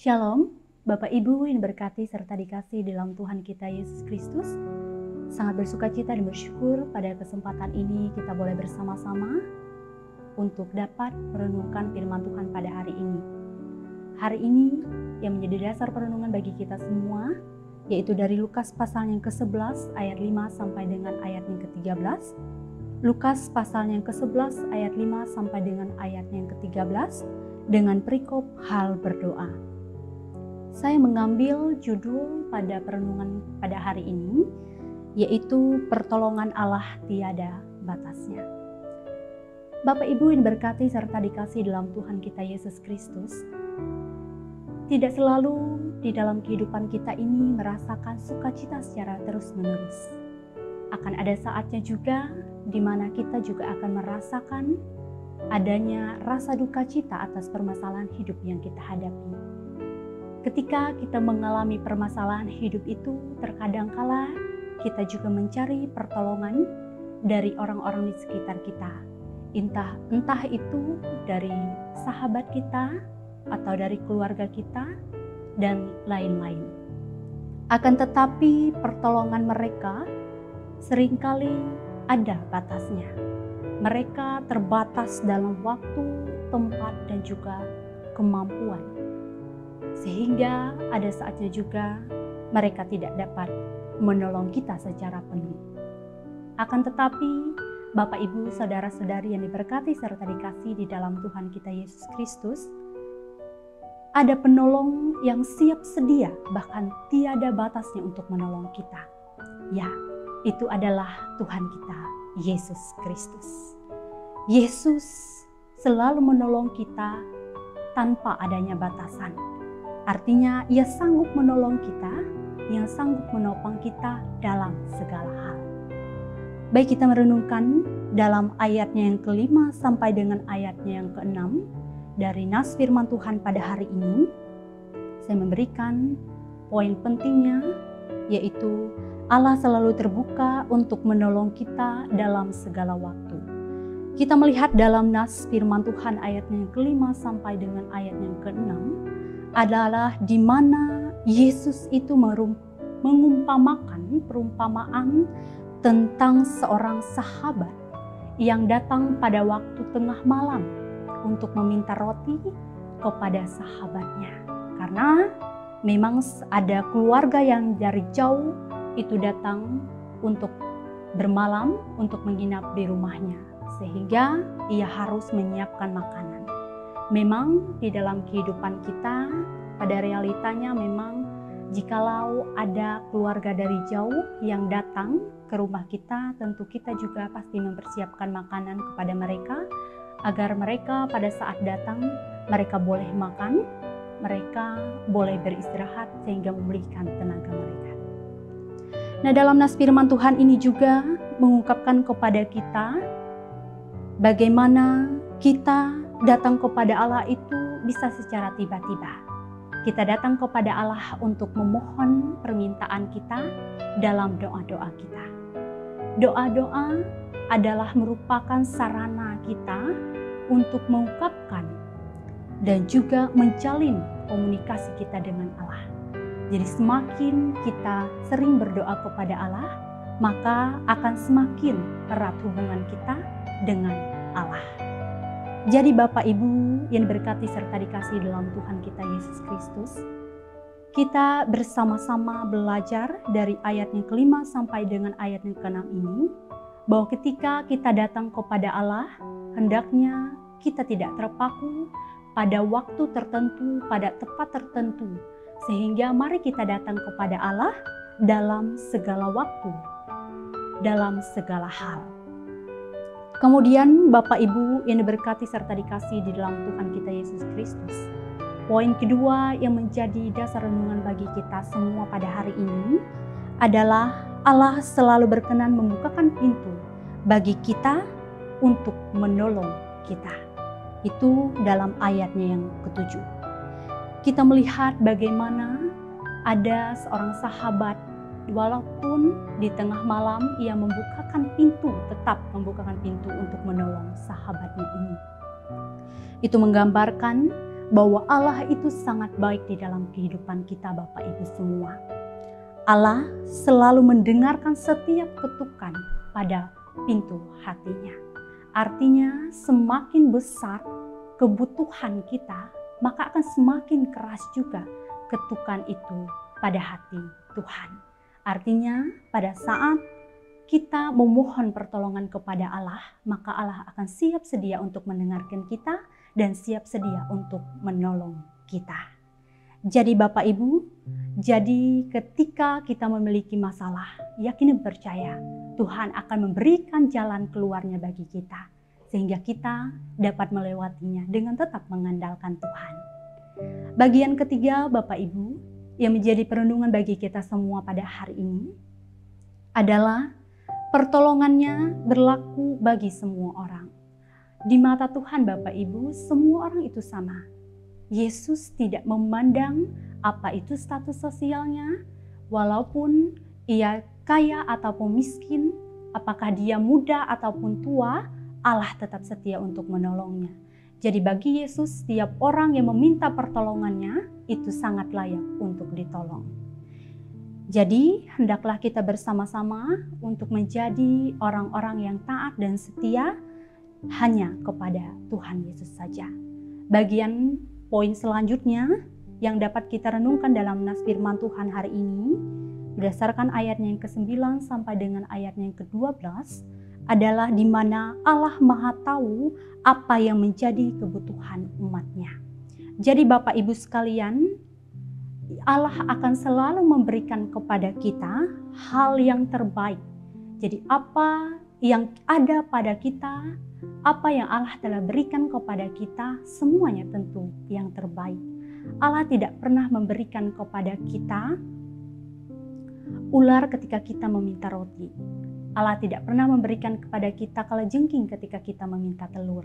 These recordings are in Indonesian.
Shalom, Bapak Ibu yang berkati serta dikasih dalam Tuhan kita Yesus Kristus. Sangat bersuka cita dan bersyukur pada kesempatan ini kita boleh bersama-sama untuk dapat merenungkan firman Tuhan pada hari ini. Hari ini yang menjadi dasar perenungan bagi kita semua, yaitu dari Lukas pasal yang ke-11 ayat 5 sampai dengan ayat yang ke-13. Lukas pasal yang ke-11 ayat 5 sampai dengan ayat yang ke-13 dengan perikop hal berdoa. Saya mengambil judul pada perenungan pada hari ini, yaitu pertolongan Allah tiada batasnya. Bapak Ibu yang berkati serta dikasih dalam Tuhan kita Yesus Kristus, tidak selalu di dalam kehidupan kita ini merasakan sukacita secara terus-menerus. Akan ada saatnya juga di mana kita juga akan merasakan adanya rasa duka cita atas permasalahan hidup yang kita hadapi. Ketika kita mengalami permasalahan hidup itu, terkadang kala kita juga mencari pertolongan dari orang-orang di sekitar kita. Entah itu dari sahabat kita atau dari keluarga kita dan lain-lain. Akan tetapi pertolongan mereka seringkali ada batasnya. Mereka terbatas dalam waktu, tempat, dan juga kemampuan. Sehingga ada saatnya juga mereka tidak dapat menolong kita secara penuh. Akan tetapi, Bapak Ibu, Saudara-saudari yang diberkati serta dikasih di dalam Tuhan kita Yesus Kristus, ada penolong yang siap sedia, bahkan tiada batasnya untuk menolong kita. Ya, itu adalah Tuhan kita, Yesus Kristus. Yesus selalu menolong kita tanpa adanya batasan. Artinya, Ia sanggup menolong kita, Ia sanggup menopang kita dalam segala hal. Baik, kita merenungkan dalam ayatnya yang ke-5 sampai dengan ayatnya yang ke-6 dari nas firman Tuhan pada hari ini. Saya memberikan poin pentingnya, yaitu Allah selalu terbuka untuk menolong kita dalam segala waktu. Kita melihat dalam nas firman Tuhan ayatnya yang ke-5 sampai dengan ayatnya yang ke-6 adalah di mana Yesus itu mengumpamakan perumpamaan tentang seorang sahabat yang datang pada waktu tengah malam untuk meminta roti kepada sahabatnya. Karena memang ada keluarga yang dari jauh itu datang untuk bermalam, untuk menginap di rumahnya, sehingga ia harus menyiapkan makanan. Memang di dalam kehidupan kita, pada realitanya memang jikalau ada keluarga dari jauh yang datang ke rumah kita, tentu kita juga pasti mempersiapkan makanan kepada mereka, agar mereka pada saat datang, mereka boleh makan, mereka boleh beristirahat sehingga memulihkan tenaga mereka. Nah, dalam nas firman Tuhan ini juga mengungkapkan kepada kita bagaimana kita datang kepada Allah itu bisa secara tiba-tiba. Kita datang kepada Allah untuk memohon permintaan kita dalam doa-doa kita. Doa-doa adalah merupakan sarana kita untuk mengungkapkan dan juga menjalin komunikasi kita dengan Allah. Jadi semakin kita sering berdoa kepada Allah, maka akan semakin erat hubungan kita dengan Allah. Jadi Bapak Ibu yang berkati serta dikasih dalam Tuhan kita Yesus Kristus, kita bersama-sama belajar dari ayat yang ke-5 sampai dengan ayat yang ke-6 ini, bahwa ketika kita datang kepada Allah, hendaknya kita tidak terpaku pada waktu tertentu, pada tempat tertentu, sehingga mari kita datang kepada Allah dalam segala waktu, dalam segala hal. Kemudian Bapak Ibu yang diberkati serta dikasih di dalam Tuhan kita Yesus Kristus, poin kedua yang menjadi dasar renungan bagi kita semua pada hari ini adalah Allah selalu berkenan membukakan pintu bagi kita untuk menolong kita. Itu dalam ayatnya yang ke-7. Kita melihat bagaimana ada seorang sahabat, walaupun di tengah malam ia tetap membukakan pintu untuk menolong sahabatnya ini. Itu menggambarkan bahwa Allah itu sangat baik di dalam kehidupan kita Bapak Ibu semua. Allah selalu mendengarkan setiap ketukan pada pintu hatinya. Artinya semakin besar kebutuhan kita, maka akan semakin keras juga ketukan itu pada hati Tuhan. Artinya pada saat kita memohon pertolongan kepada Allah, maka Allah akan siap sedia untuk mendengarkan kita dan siap sedia untuk menolong kita. Jadi Bapak Ibu, jadi ketika kita memiliki masalah, yakin dan percaya Tuhan akan memberikan jalan keluarnya bagi kita, sehingga kita dapat melewatinya dengan tetap mengandalkan Tuhan. Bagian ketiga Bapak Ibu, yang menjadi perenungan bagi kita semua pada hari ini adalah pertolongannya berlaku bagi semua orang. Di mata Tuhan Bapak Ibu, semua orang itu sama. Yesus tidak memandang apa itu status sosialnya, walaupun ia kaya ataupun miskin, apakah dia muda ataupun tua, Allah tetap setia untuk menolongnya. Jadi bagi Yesus, setiap orang yang meminta pertolongannya itu sangat layak untuk ditolong. Jadi hendaklah kita bersama-sama untuk menjadi orang-orang yang taat dan setia hanya kepada Tuhan Yesus saja. Bagian poin selanjutnya yang dapat kita renungkan dalam nas firman Tuhan hari ini berdasarkan ayatnya yang ke-9 sampai dengan ayatnya yang ke-12 adalah di mana Allah Maha tahu apa yang menjadi kebutuhan umatnya. Jadi Bapak Ibu sekalian, Allah akan selalu memberikan kepada kita hal yang terbaik. Jadi apa yang ada pada kita, apa yang Allah telah berikan kepada kita, semuanya tentu yang terbaik. Allah tidak pernah memberikan kepada kita ular ketika kita meminta roti. Allah tidak pernah memberikan kepada kita kalajengking ketika kita meminta telur.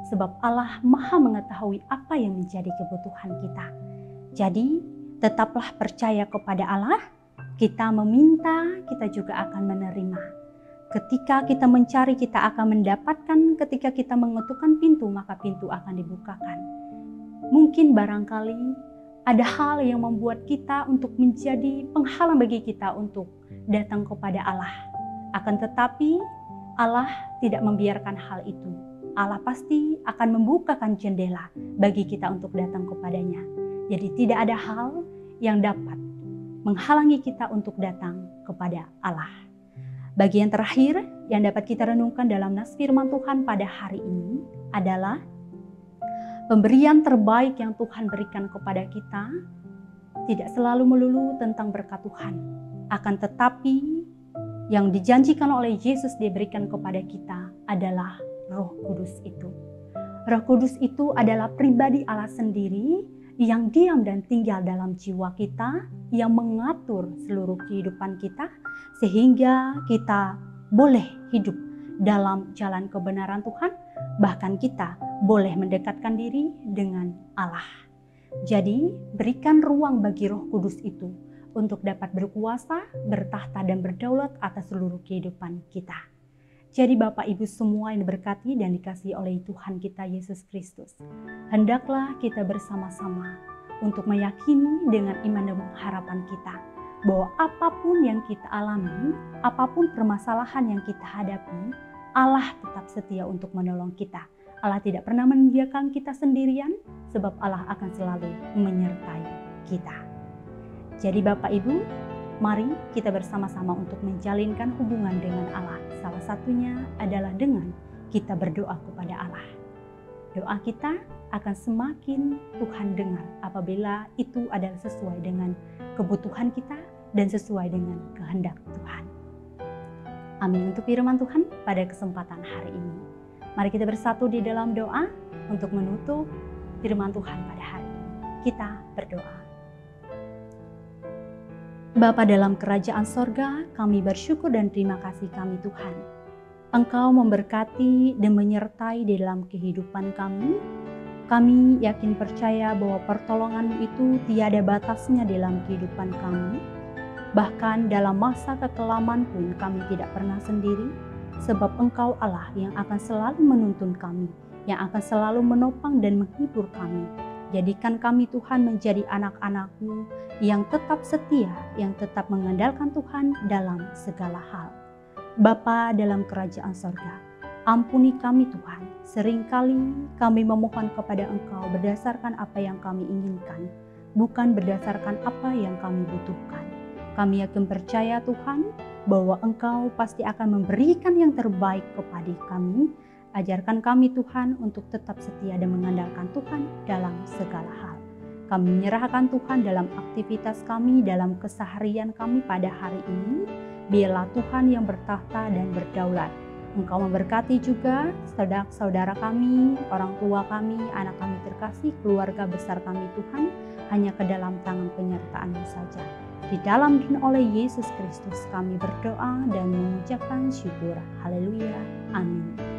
Sebab Allah Maha mengetahui apa yang menjadi kebutuhan kita. Jadi tetaplah percaya kepada Allah, kita meminta, kita juga akan menerima. Ketika kita mencari, kita akan mendapatkan. Ketika kita mengetukkan pintu, maka pintu akan dibukakan. Mungkin barangkali ada hal yang membuat kita untuk menjadi penghalang bagi kita untuk datang kepada Allah. Akan tetapi Allah tidak membiarkan hal itu. Allah pasti akan membukakan jendela bagi kita untuk datang kepadanya. Jadi tidak ada hal yang dapat menghalangi kita untuk datang kepada Allah. Bagian terakhir yang dapat kita renungkan dalam nas firman Tuhan pada hari ini adalah pemberian terbaik yang Tuhan berikan kepada kita tidak selalu melulu tentang berkat Tuhan. Akan tetapi yang dijanjikan oleh Yesus diberikan kepada kita adalah Roh Kudus itu. Roh Kudus itu adalah pribadi Allah sendiri yang diam dan tinggal dalam jiwa kita, yang mengatur seluruh kehidupan kita, sehingga kita boleh hidup dalam jalan kebenaran Tuhan, bahkan kita boleh mendekatkan diri dengan Allah. Jadi, berikan ruang bagi Roh Kudus itu untuk dapat berkuasa, bertahta, dan berdaulat atas seluruh kehidupan kita. Jadi Bapak Ibu semua yang diberkati dan dikasihi oleh Tuhan kita Yesus Kristus, hendaklah kita bersama-sama untuk meyakini dengan iman dan harapan kita bahwa apapun yang kita alami, apapun permasalahan yang kita hadapi, Allah tetap setia untuk menolong kita. Allah tidak pernah meninggalkan kita sendirian, sebab Allah akan selalu menyertai kita. Jadi Bapak Ibu, mari kita bersama-sama untuk menjalinkan hubungan dengan Allah. Salah satunya adalah dengan kita berdoa kepada Allah. Doa kita akan semakin Tuhan dengar apabila itu adalah sesuai dengan kebutuhan kita dan sesuai dengan kehendak Tuhan. Amin untuk firman Tuhan pada kesempatan hari ini. Mari kita bersatu di dalam doa untuk menutup firman Tuhan pada hari ini. Kita berdoa. Bapa dalam kerajaan sorga, kami bersyukur dan terima kasih kami Tuhan. Engkau memberkati dan menyertai di dalam kehidupan kami. Kami yakin percaya bahwa pertolongan itu tiada batasnya dalam kehidupan kami. Bahkan dalam masa kekelaman pun kami tidak pernah sendiri, sebab Engkau Allah yang akan selalu menuntun kami, yang akan selalu menopang dan menghibur kami. Jadikan kami Tuhan menjadi anak-anak-Mu yang tetap setia, yang tetap mengandalkan Tuhan dalam segala hal. Bapa dalam kerajaan sorga, ampuni kami Tuhan. Seringkali kami memohon kepada Engkau berdasarkan apa yang kami inginkan, bukan berdasarkan apa yang kami butuhkan. Kami yakin percaya Tuhan bahwa Engkau pasti akan memberikan yang terbaik kepada kami. Ajarkan kami Tuhan untuk tetap setia dan mengandalkan Tuhan dalam segala hal. Kami menyerahkan Tuhan dalam aktivitas kami, dalam keseharian kami pada hari ini. Biarlah Tuhan yang bertahta dan berdaulat. Engkau memberkati juga saudara-saudara kami, orang tua kami, anak kami terkasih, keluarga besar kami Tuhan, hanya ke dalam tangan penyertaan-Mu saja. Di dalam dan oleh Yesus Kristus kami berdoa dan mengucapkan syukur. Haleluya. Amin.